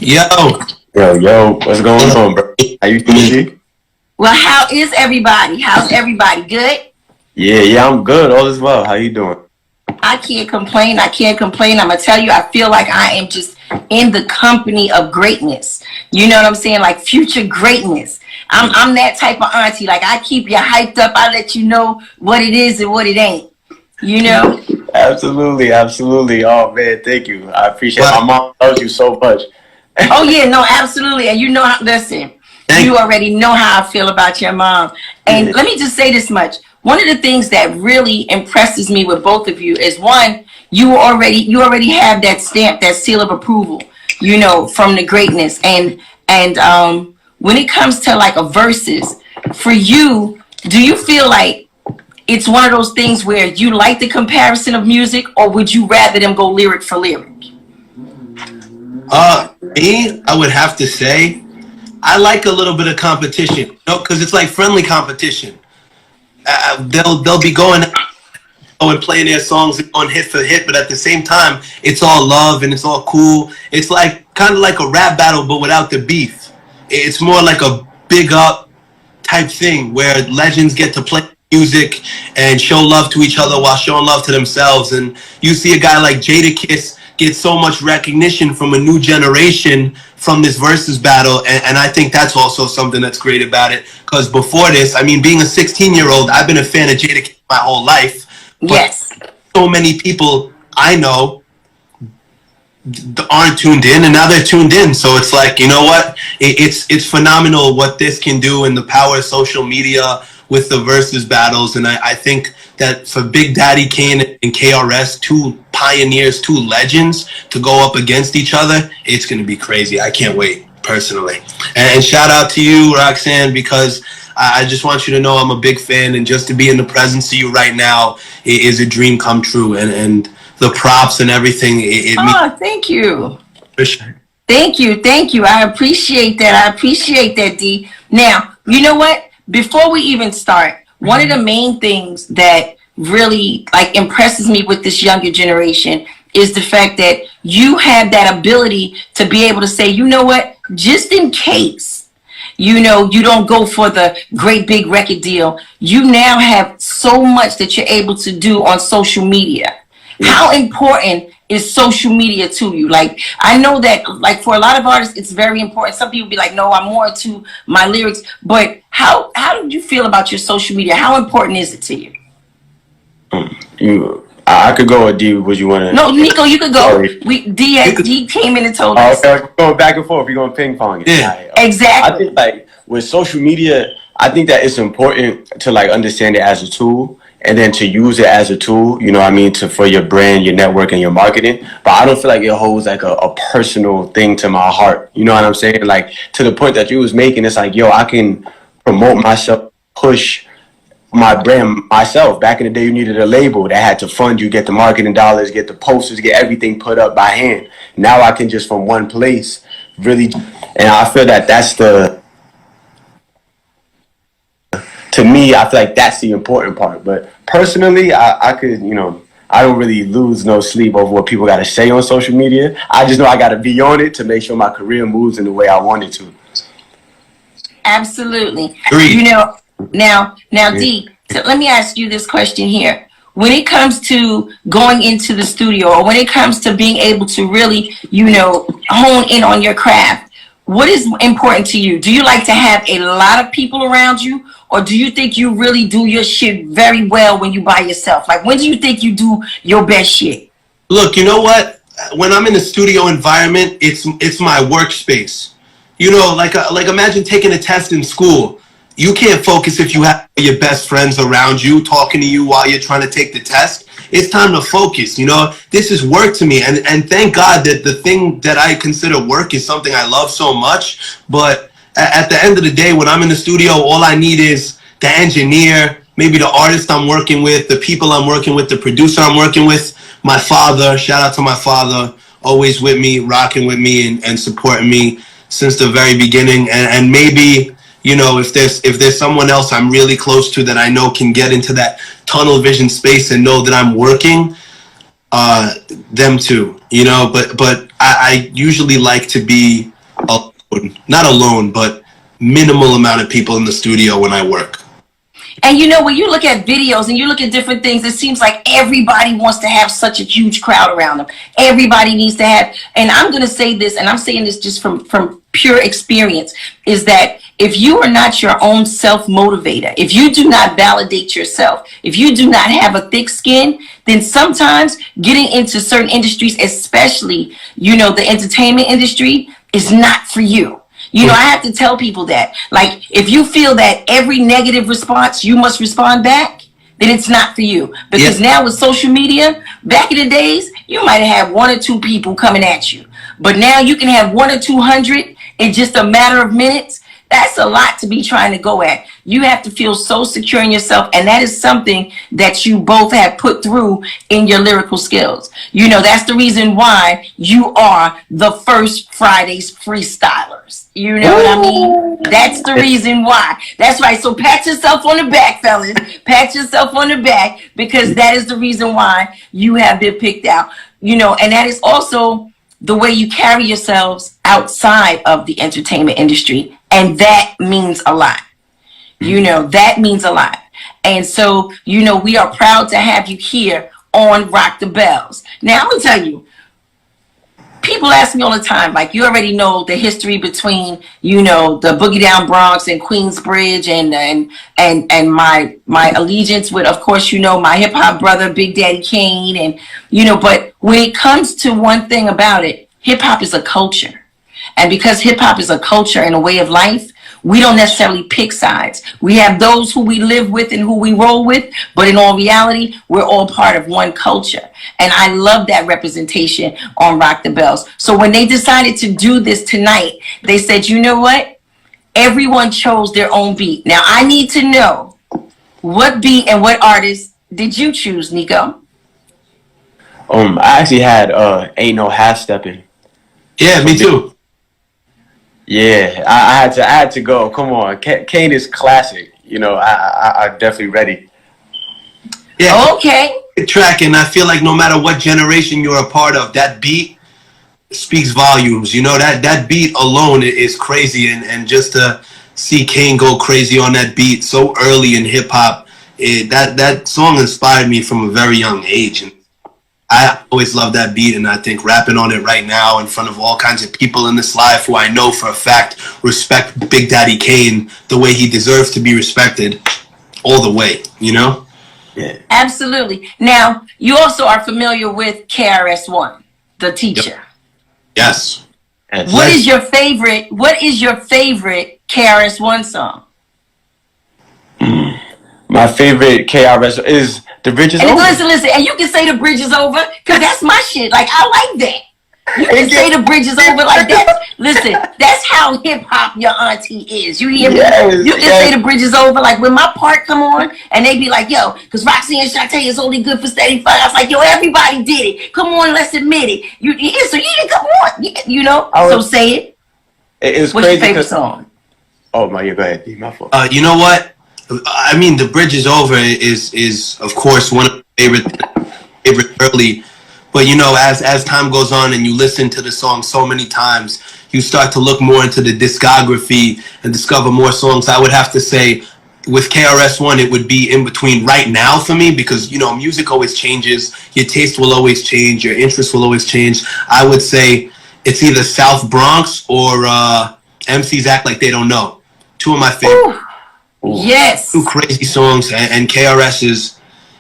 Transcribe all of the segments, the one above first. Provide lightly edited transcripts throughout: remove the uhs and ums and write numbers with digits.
Yo. Yo, what's going on, bro? How you doing? Well, how is everybody? How's everybody? Good? Yeah, I'm good. All is well. How you doing? I can't complain. I'm going to tell you, I feel like I am just in the company of greatness. You know what I'm saying? Like future greatness. I'm that type of auntie. Like, I keep you hyped up. I let you know what it is and what it ain't. You know? Absolutely. Oh, man, thank you. I appreciate it. My mom loves you so much. Oh, yeah, no, absolutely. And you know, listen, you already know how I feel about your mom. And let me just say this much. One of the things that really impresses me with both of you is, one, you already have that stamp, that seal of approval, you know, from the greatness. And when it comes to like a verses, for you, do you feel like it's one of those things where you like the comparison of music, or would you rather them go lyric for lyric? Me, I would have to say, I like a little bit of competition, you know, because it's like friendly competition. They'll be going and playing their songs on hit for hit, but at the same time, it's all love and it's all cool. It's like kind of like a rap battle, but without the beef. It's more like a big up type thing where legends get to play music and show love to each other while showing love to themselves. And you see a guy like Jadakiss get so much recognition from a new generation from this versus battle, and I think that's also something that's great about it. Because before this, I mean, being a 16-year-old, I've been a fan of Jadakiss my whole life. Yes. So many people I know aren't tuned in, and now they're tuned in. So it's like, you know what? It's phenomenal what this can do, and the power of social media with the versus battles. And I think that for Big Daddy Kane and KRS, two pioneers, two legends, to go up against each other, it's going to be crazy. I can't wait, personally. And shout out to you, Roxanne, because I just want you to know I'm a big fan, and just to be in the presence of you right now is a dream come true. And the props and everything. Thank you. For sure. Thank you. I appreciate that, D. Now, you know what? Before we even start, one of the main things that really like impresses me with this younger generation is the fact that you have that ability to be able to say, you know what, just in case, you know, you don't go for the great big record deal, you now have so much that you're able to do on social media. How important is social media to you? Like, I know that, like, for a lot of artists, it's very important. Some people be like, no, I'm more into my lyrics. But how do you feel about your social media? How important is it to you? I could go with D. Would you want to? No, Niko, you could go. D came in and told us. Okay, going back and forth. We're going ping pong. Yeah, exactly. I think, like, with social media, I think that it's important to, like, understand it as a tool, and then to use it as a tool, you know what I mean, for your brand, your network, and your marketing. But I don't feel like it holds like a personal thing to my heart. You know what I'm saying? Like, to the point that you was making, it's like, yo, I can promote myself, push my brand myself. Back in the day, you needed a label that had to fund you, get the marketing dollars, get the posters, get everything put up by hand. Now I can just from one place really, and I feel that that's to me, I feel like that's the important part. But personally, I could, you know, I don't really lose no sleep over what people got to say on social media. I just know I got to be on it to make sure my career moves in the way I want it to. Absolutely. You know, now, D, so let me ask you this question here. When it comes to going into the studio, or when it comes to being able to really, you know, hone in on your craft, what is important to you? Do you like to have a lot of people around you? Or do you think you really do your shit very well when you by yourself? Like, when do you think you do your best shit? Look, you know what? When I'm in a studio environment, it's my workspace. You know, like imagine taking a test in school. You can't focus if you have your best friends around you talking to you while you're trying to take the test. It's time to focus, you know? This is work to me. And thank God that the thing that I consider work is something I love so much. But at the end of the day, when I'm in the studio, all I need is the engineer, maybe the artist I'm working with, the people I'm working with, the producer I'm working with, my father. Shout out to my father, always with me, rocking with me, and supporting me since the very beginning. And maybe, you know, if there's someone else I'm really close to that I know can get into that tunnel vision space and know that I'm working, them too, you know. But I usually like to be not alone, but minimal amount of people in the studio when I work. And you know, when you look at videos and you look at different things, it seems like everybody wants to have such a huge crowd around them. Everybody needs to have, and I'm going to say this, and I'm saying this just from pure experience, is that if you are not your own self-motivator, if you do not validate yourself, if you do not have a thick skin, then sometimes getting into certain industries, especially, you know, the entertainment industry, is not for you. You know, I have to tell people that, like, if you feel that every negative response, you must respond back, then it's not for you. Because now with social media, back in the days, you might have had 1 or 2 people coming at you. But now you can have 100 or 200 in just a matter of minutes. That's a lot to be trying to go at. You have to feel so secure in yourself, and that is something that you both have put through in your lyrical skills. You know, that's the reason why you are the first Fridays freestylers. You know what I mean? That's the reason why. That's right. So pat yourself on the back, fellas. Pat yourself on the back, because that is the reason why you have been picked out. You know, and that is also the way you carry yourselves outside of the entertainment industry. And that means a lot. You know, that means a lot. And so, you know, we are proud to have you here on Rock the Bells. Now, I'm going to tell you, people ask me all the time, like, you already know the history between, you know, the Boogie Down Bronx and Queensbridge and my allegiance with, of course, you know, my hip hop brother, Big Daddy Kane. And, you know, but when it comes to one thing about it, hip hop is a culture. And because hip hop is a culture and a way of life, we don't necessarily pick sides. We have those who we live with and who we roll with, but in all reality, we're all part of one culture. And I love that representation on Rock the Bells. So when they decided to do this tonight, they said, you know what? Everyone chose their own beat. Now I need to know, what beat and what artist did you choose, Niko? I actually had Ain't No Half Stepping. Yeah, me too. Yeah, I had to go. Come on, Kane is classic. You know, I'm definitely ready. Yeah. Okay. Track, and I feel like no matter what generation you're a part of, that beat speaks volumes. You know, that beat alone is crazy, and just to see Kane go crazy on that beat so early in hip hop, that song inspired me from a very young age. And I always love that beat, and I think rapping on it right now in front of all kinds of people in this life who I know for a fact respect Big Daddy Kane the way he deserves to be respected, all the way, you know? Yeah. Absolutely. Now, you also are familiar with KRS-One, the teacher. Yep. Yes. What is your favorite KRS-One song? My favorite KRS is The Bridge Is Over. Listen, and you can say The Bridge Is Over, because that's my shit. Like, I like that. You can say The Bridge Is Over like that. Listen, that's how hip-hop your auntie is. You hear me? Yes, You can say The Bridge Is Over. Like, when my part come on, and they be like, yo, because Roxanne Shante is only good for steady fun. I was like, yo, everybody did it. Come on, let's admit it. So you didn't come on. You know? So say it. It's What's crazy. your favorite song? Oh, my, go ahead. My fault. You know what? I mean, The Bridge Is Over is of course one of my favorite early, but you know, as time goes on and you listen to the song so many times, you start to look more into the discography and discover more songs. I would have to say, with KRS-One, it would be in between Right Now for me, because you know, music always changes, your taste will always change, your interest will always change. I would say it's either South Bronx or MCs Act Like They Don't Know. Two of my favorites. Yes. Two crazy songs, and KRS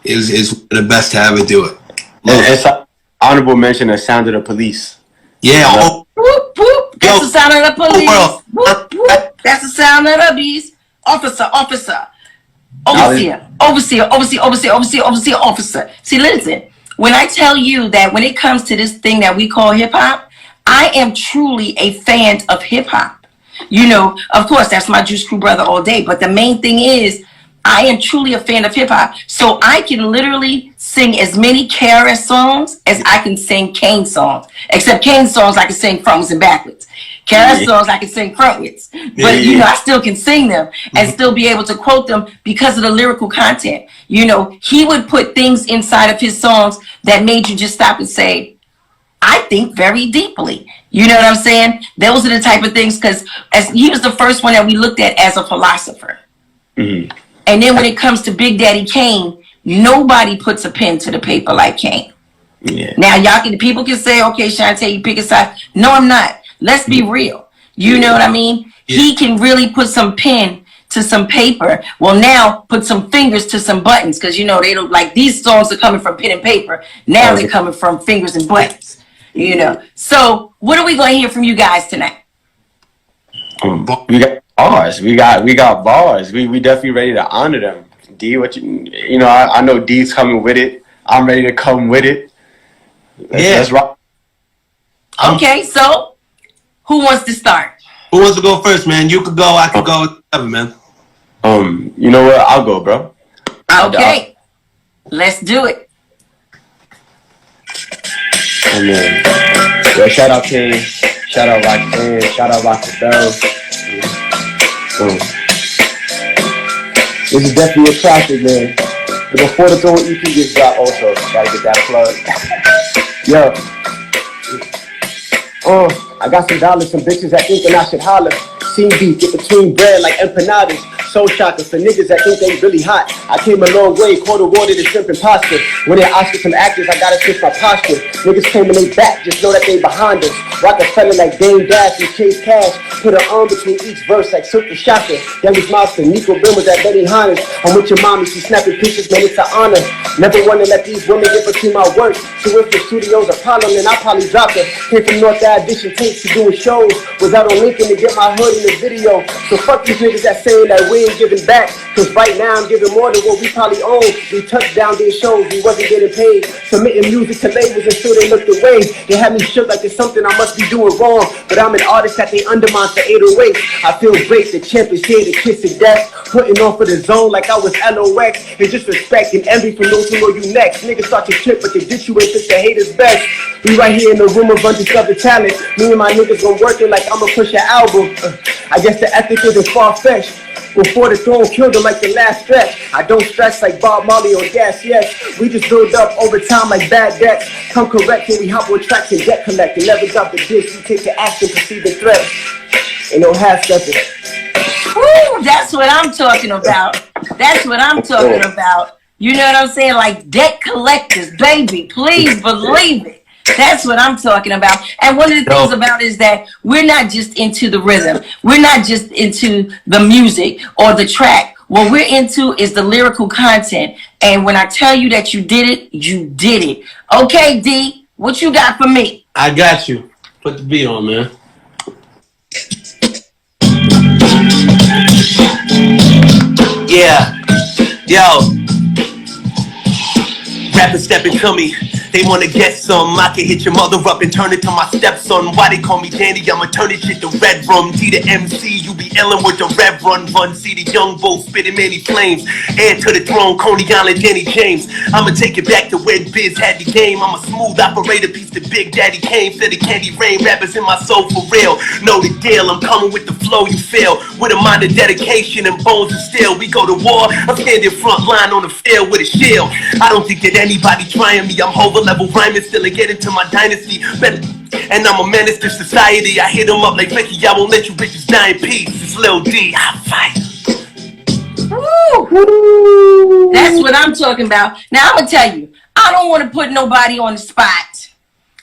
is the best to ever do it. It's an honorable mention of Sound of the Police. Yeah. Whoop, whoop. That's the sound of the police. Whoop, whoop. That's the sound of the beast. Officer. Overseer, officer. See, listen, when I tell you that when it comes to this thing that we call hip hop, I am truly a fan of hip hop. You know, of course, that's my Juice Crew brother all day. But the main thing is, I am truly a fan of hip hop. So I can literally sing as many KRS songs as I can sing Kane songs. Except Kane songs I can sing frontwards and backwards. KRS songs I can sing frontwards. But, you know, I still can sing them and still be able to quote them because of the lyrical content. You know, he would put things inside of his songs that made you just stop and say, I think very deeply. You know what I'm saying? Those are the type of things, because as he was the first one that we looked at as a philosopher. And then when it comes to Big Daddy Kane, nobody puts a pen to the paper like Kane. Now people can say, okay, Shanté, you pick a side. No, I'm not. Let's be real. You know what I mean? He can really put some pen to some paper. Well, now put some fingers to some buttons, because you know they don't like these songs are coming from pen and paper. Now they're coming from fingers and buttons. You know. So what are we going to hear from you guys tonight? We got bars. We got bars. We definitely ready to honor them. D, what you know? I know D's coming with it. I'm ready to come with it. Let's rock. Okay, so who wants to start? Who wants to go first, man? You could go. I could go. Whatever, man. You know what? I'll go, bro. Okay, let's do it. And then, shout out King, shout out Roxanne, shout out Roxanne. This is definitely a classic, man. But before the Throne EP gets dropped, also gotta get that plug. I got some dollars, some bitches that thinking I should holler. Scene beef, get between bread like empanadas. Soul shockers for niggas that think they really hot. I came a long way, quarter water to shrimp and pasta. When they Oscar some actors, I gotta switch my posture. Niggas came in they back, just know that they behind us. Rockefeller like Dame Dash and Chase Cash. Put an arm between each verse like Silk the Shocker. That was Monster, Niko Brim was at Betty Hannes. I'm with your mommy, she snapping pictures, man, it's an honor. Never wanna let these women get between my work. So if the studio's a problem, then I probably drop her. Came from North to audition tapes to doing shows. Was out on Lincoln to get my hood in the video. So fuck these niggas that saying that we ain't giving back. Cause right now I'm giving more than what we probably own. We touchdown did shows, we wasn't getting paid. Submitting music to labels until they looked away. They had me shook like it's something I must be doing wrong. But I'm an artist that they undermine for 808. I feel great, the champ is here to kiss it death. Putting on for the zone like I was LOX. And just respect and envy from those who know you next. Niggas start to trip, but they ditch you and think the haters best. We right here in the room of undiscovered talent. Me and my niggas gon' work it like I'ma push an album. I guess the ethic isn't far-fetched. Before the throne killed him like the last stretch. I don't stress like Bob Marley or Gas, yes. We just build up over time like bad debts. Come correct when we hop on tracks and get collected. Never drop the dish, we take the action, perceive the threat. Ain't no half-stepping. Woo, that's what I'm talking about. That's what I'm talking about. You know what I'm saying? Like debt collectors, baby. Please believe it. That's what I'm talking about. And one of the things about it is that we're not just into the rhythm. We're not just into the music or the track. What we're into is the lyrical content. And when I tell you that you did it, you did it. Okay, D, what you got for me? I got you. Put the beat on, man. Yeah. Yo. Rappers stepping to me. They wanna get some. I can hit your mother up and turn it to my stepson. Why they call me Danny? I'ma turn this shit to Red Rum. D the MC, you be illin' with the Rev Run. See the young bull spitting many flames. Heir to the throne, Coney Island, Danny James. I'ma take it back to when Biz had the game. I'm a smooth operator, piece to Big Daddy Kane. Said the candy rain, rappers in my soul for real. Know the deal, I'm coming with the flow you feel. With a mind of dedication and bones of steel. We go to war, I'm standing front line on the field with a shield. I don't think that anybody trying me. I'm over level rhyming, still get into my dynasty. And I'm a menace to society. I hit them up like Becky, I won't let you bitches die in peace. It's Lil Dee, I fight. Woo. That's what I'm talking about. Now I'm gonna tell you, I don't want to put nobody on the spot,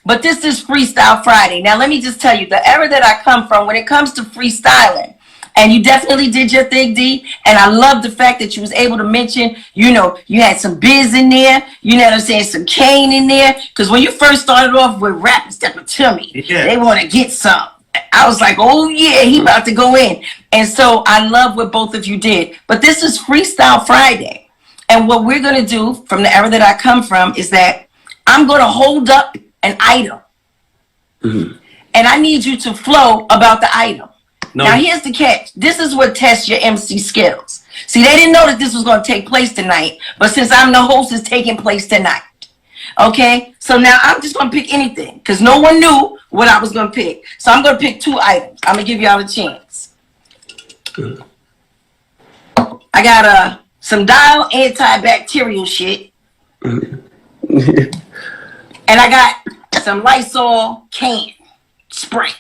but this is Freestyle Friday. Now let me just tell you, the era that I come from when it comes to freestyling, and you definitely did your thing, D. And I love the fact that you was able to mention, you know, you had some Biz in there, you know what I'm saying, some Kane in there. Because when you first started off with rapping stepping to me, they want to get some. I was like, oh yeah, he about to go in. And so I love what both of you did. But this is Freestyle Friday. And what we're going to do from the era that I come from is that I'm going to hold up an item. And I need you to flow about the item. No. Now, here's the catch. This is what tests your MC skills. See, they didn't know that this was going to take place tonight. But since I'm the host, it's taking place tonight. Okay? So now I'm just going to pick anything. Because no one knew what I was going to pick. So I'm going to pick two items. I'm going to give y'all a chance. I got some Dial antibacterial shit. And I got some Lysol can spray.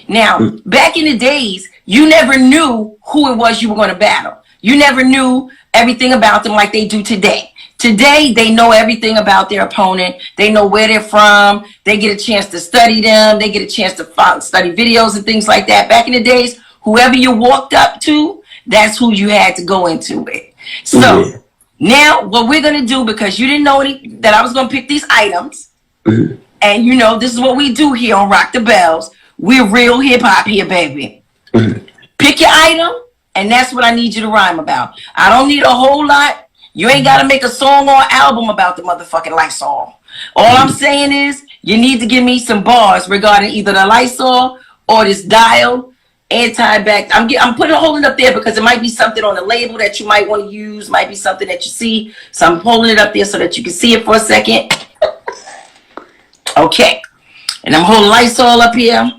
Now, back in the days, you never knew who it was you were going to battle. You never knew everything about them like they do today. Today, they know everything about their opponent. They know where they're from. They get a chance to study them. They get a chance to study videos and things like that. Back in the days, whoever you walked up to, that's who you had to go into it. So now what we're going to do, because you didn't know that I was going to pick these items, and you know, this is what we do here on Rock the Bells. We're real hip hop here, baby. Pick your item, and that's what I need you to rhyme about. I don't need a whole lot. You ain't got to make a song or album about the motherfucking Lysol. All I'm saying is you need to give me some bars regarding either the Lysol or this dial anti-bac. I'm putting holding it up there because it might be something on the label that you might want to use, might be something that you see. So I'm holding it up there so that you can see it for a second. Okay. And I'm holding Lysol up here.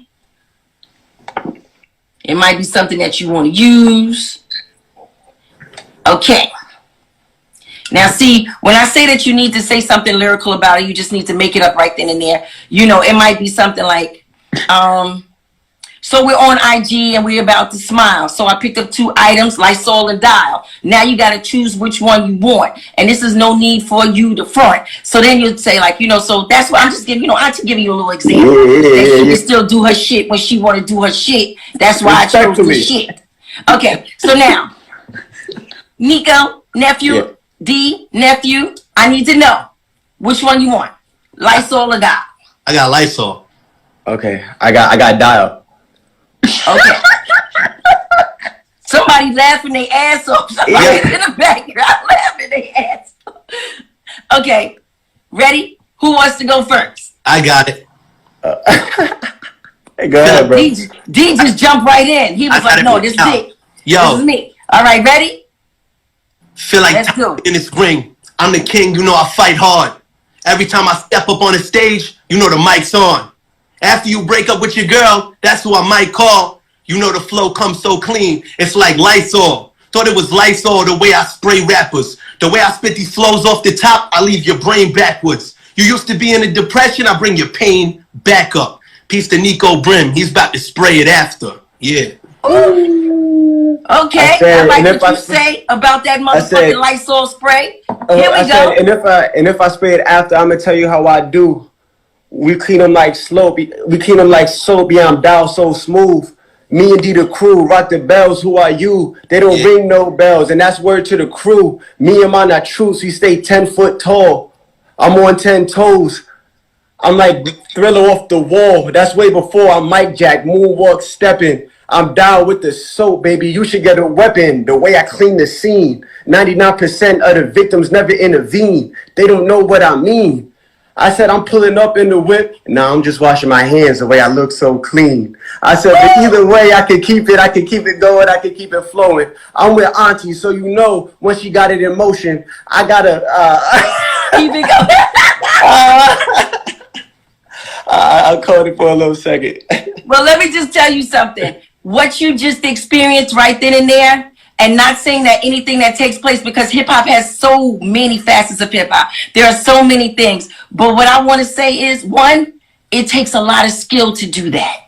It might be something that you want to use. Okay. Now, see, when I say that you need to say something lyrical about it, you just need to make it up right then and there. You know, it might be something like, so we're on IG and we're about to smile. So I picked up 2 items, Lysol and dial. Now you got to choose which one you want. And this is no need for you to front. So then you'd say like, you know, so that's what I'm just giving, you know, I'm just giving you a little example. That she can still do her shit when she want to do her shit. That's why I chose the shit. Okay, so now, Niko, nephew, D, nephew, I need to know which one you want, Lysol or dial. I got Lysol. Okay, I got dial. Okay. Somebody laughing their ass off. Somebody's in the background laughing their ass off. Okay, ready? Who wants to go first? I got it. Hey, go ahead, bro. D just jumped right in. He was like, no, this is me. Yo. This is me. All right, ready? Feel like in the spring. I'm the king, you know I fight hard. Every time I step up on the stage, you know the mic's on. After you break up with your girl, that's who I might call. You know the flow comes so clean, it's like Lysol. Thought it was Lysol the way I spray rappers. The way I spit these flows off the top, I leave your brain backwards. You used to be in a depression, I bring your pain back up. Peace to Niko Brim, he's about to spray it after. Yeah. Ooh. Okay, I like what you say about that motherfucking Lysol spray. Here we go. And if I spray it after, I'm gonna tell you how I do. We clean them like soap. We clean them like soap. Yeah, I'm down so smooth. Me and D the crew rock the bells. Who are you? They don't ring no bells, and that's word to the crew. Me and mine are true. So we stay 10 foot tall. I'm on 10 toes. I'm like Thriller off the wall. That's way before I'm Mike Jack, moonwalk stepping. I'm down with the soap, baby. You should get a weapon. The way I clean the scene. 99% of the victims never intervene. They don't know what I mean. I said I'm pulling up in the whip. Now I'm just washing my hands the way I look so clean. I said, but either way, I can keep it. I can keep it going. I can keep it flowing. I'm with Auntie, so you know when she got it in motion, I gotta keep it going. I'll call it for a little second. Well, let me just tell you something. What you just experienced right then and there, and not saying that anything that takes place, because hip hop has so many facets of hip hop. There are so many things. But what I want to say is, one, it takes a lot of skill to do that.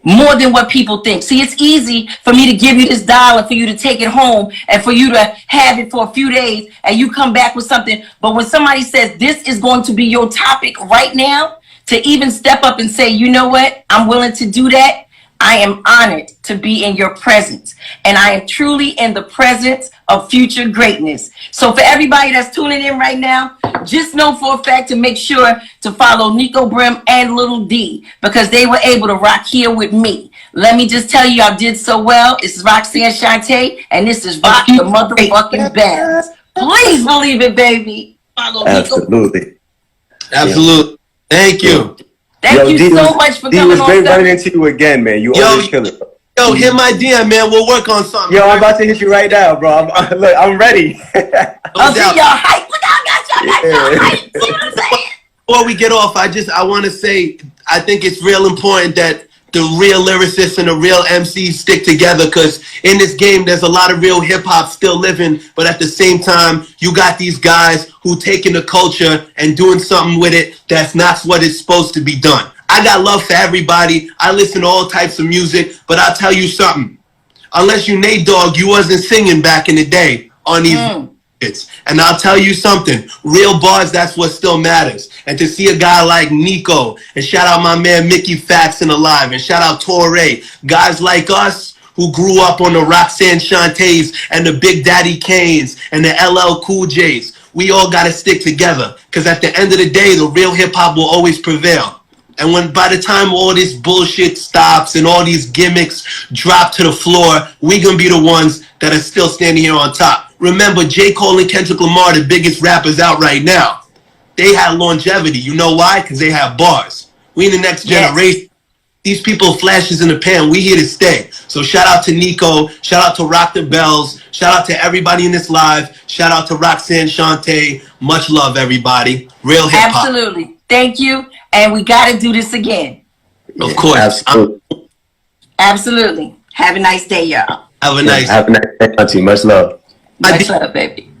More than what people think. See, it's easy for me to give you this dial and for you to take it home and for you to have it for a few days and you come back with something. But when somebody says this is going to be your topic right now, to even step up and say, you know what, I'm willing to do that. I am honored to be in your presence, and I am truly in the presence of future greatness. So for everybody that's tuning in right now, just know for a fact to make sure to follow Niko Brim and Lil Dee, because they were able to rock here with me. Let me just tell you, I did so well. This is Roxanne Shante, and this is Rock the motherfucking Bells. Please believe it, baby. Follow Absolutely. Absolutely. Thank you. Thank you so much for coming on. It was great running into you again, man. You always kill it. Yo, hit my DM, man. We'll work on something. Yo, I'm about to hit you right now, bro. I'm ready. I'll see y'all hype. Look, I got y'all hype. See what I'm saying? Before we get off, I want to say, I think it's real important that the real lyricists and the real MCs stick together, because in this game, there's a lot of real hip hop still living, but at the same time, you got these guys who taking the culture and doing something with it that's not what it's supposed to be done. I got love for everybody. I listen to all types of music, but I'll tell you something. Unless you Nate Dogg, you wasn't singing back in the day on these hits. And I'll tell you something. Real bars, that's what still matters. And to see a guy like Niko, and shout out my man Mickey Faxon Alive, and shout out Torre, guys like us who grew up on the Roxanne Shantes and the Big Daddy Kanes and the LL Cool J's. We all got to stick together, because at the end of the day, the real hip-hop will always prevail. And when by the time all this bullshit stops and all these gimmicks drop to the floor, we gonna be the ones that are still standing here on top. Remember, J. Cole and Kendrick Lamar, the biggest rappers out right now, they had longevity. You know why? Because they have bars. We in the next generation. These people flashes in the pan. We here to stay. So shout out to Niko. Shout out to Rock the Bells. Shout out to everybody in this live. Shout out to Roxanne Shante. Much love, everybody. Real hip hop. Absolutely. Thank you. And we got to do this again. Of course. Absolutely. Absolutely. Have a nice day, y'all. Have a nice day. Much love. Much love, baby.